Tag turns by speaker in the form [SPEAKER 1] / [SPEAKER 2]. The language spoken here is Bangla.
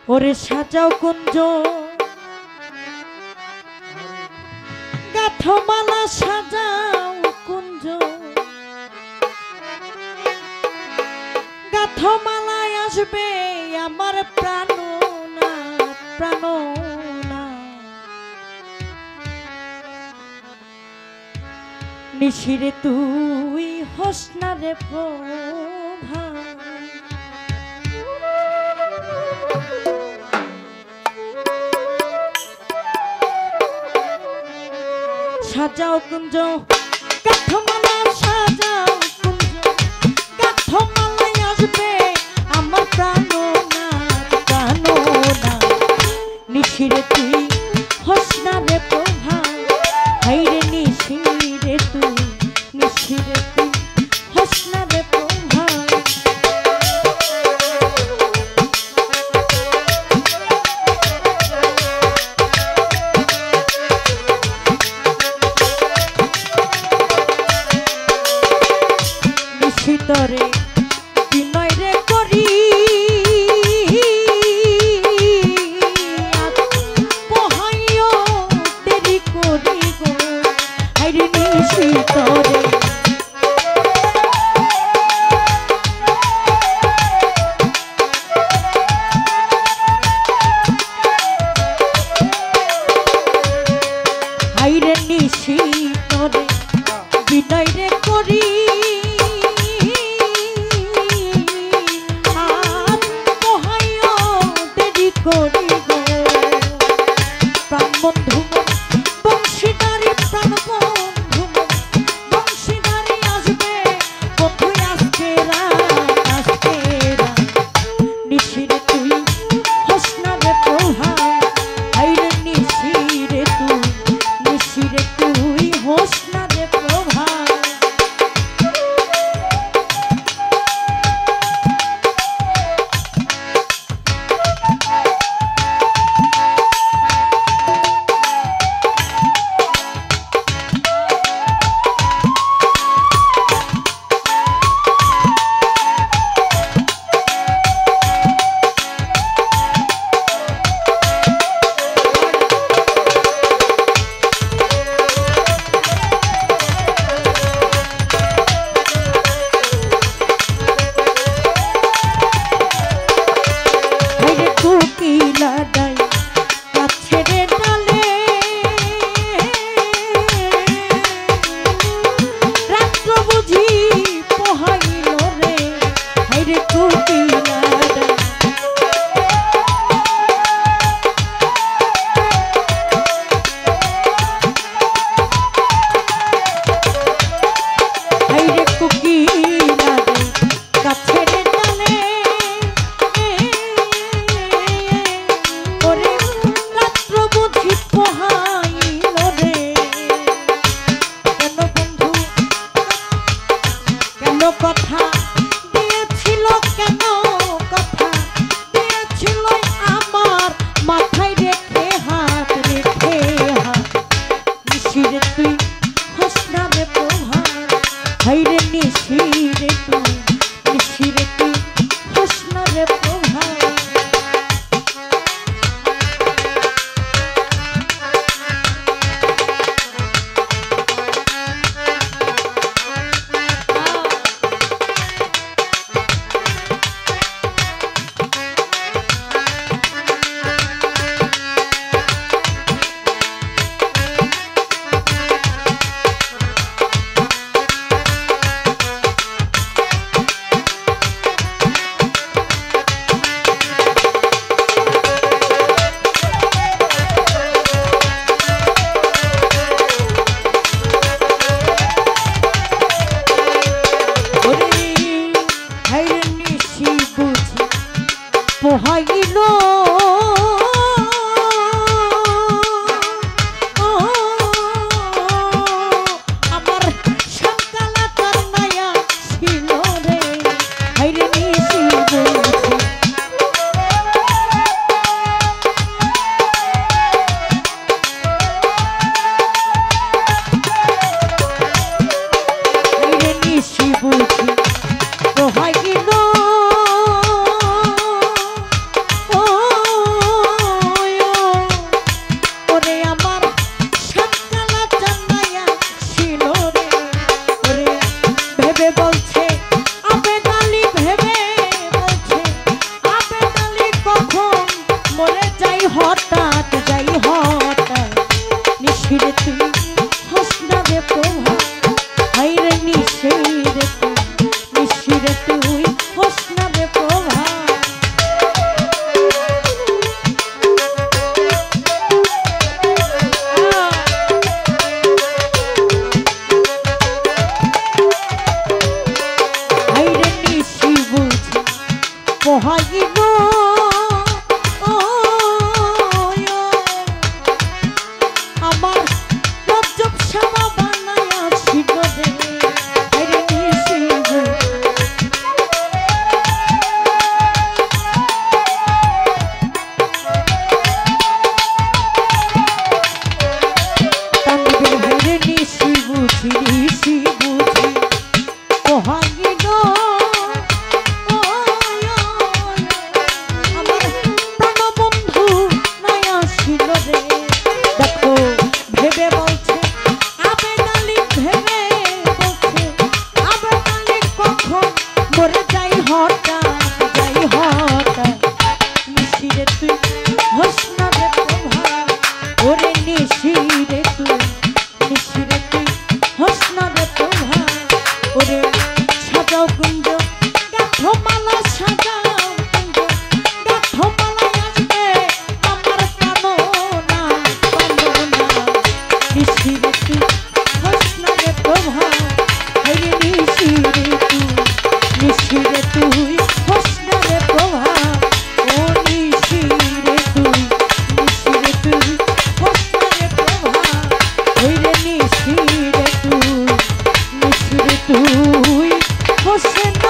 [SPEAKER 1] ওরে সাজাও কুঞ্জ গাথমালা সাজাও কুঞ্জ গাথমালায় আসবে আমার প্রাণনাথ প্রাণনাথ নিশিরে তুই হোসনা রে প্রভা সাজাও কুঞ্জ গাথমালা সাজাও কুঞ্জ গাথমালায় আসবে আমার প্রাণনাথ প্রাণনাথ নিশিরে তুই হোসনা রে প্রভা হাইরে নিশিরে তুই হোসনা রে প্রভা নিশিতরে বিনয় রে করি পোহাইও দেরি করি গো হাইরে নিশিতরে হাইরে নিশিতরে বিনয় রে করি করি গো প্রাণ বন্ধু বংশীধারী প্রাণ বন্ধু বংশীধারী আসবে বন্ধু আজকে নিশিরে তুই হোসনা রে প্রভা হাইরে নিশিরে তুই হোসনা রে প্রভা লাগাই গাছের ডালে রাত্র বুঝি পোহাইল রে হাইরে কোকিলা হাইরে কোকিলা গাছের ডালে কথা দিয়েছিল কেন পোহাইল আমার রজব শ্যামা বানায়া ছিল রে আরে নিশিব তানবীর হাইরে নিশি বুঝি পোহাইল আমার প্রাণবন্ধু মায়া ছিল রে দেখো ভেবে বলছে আবেদ আলী ভেবে বলছে আবেদ আলী কখন মরে যাই হঠাৎ নিশিরে তুই হোসনা রে প্রভা ওরে নিশিরে তুই হোসনা রে প্রভা ওরে সাজাও কুঞ্জ গাঁথো মালা সাজাও কুঞ্জ গাঁথো মালায় আসবে আমার কামনা নিশিরে তুই হোসনা রে প্রভা হরে নিশিরে তুই হোসনা রে প্রভা ও নিশিরে তুই হোসনা রে প্রভা হরে নিশিরে তুই হোসনা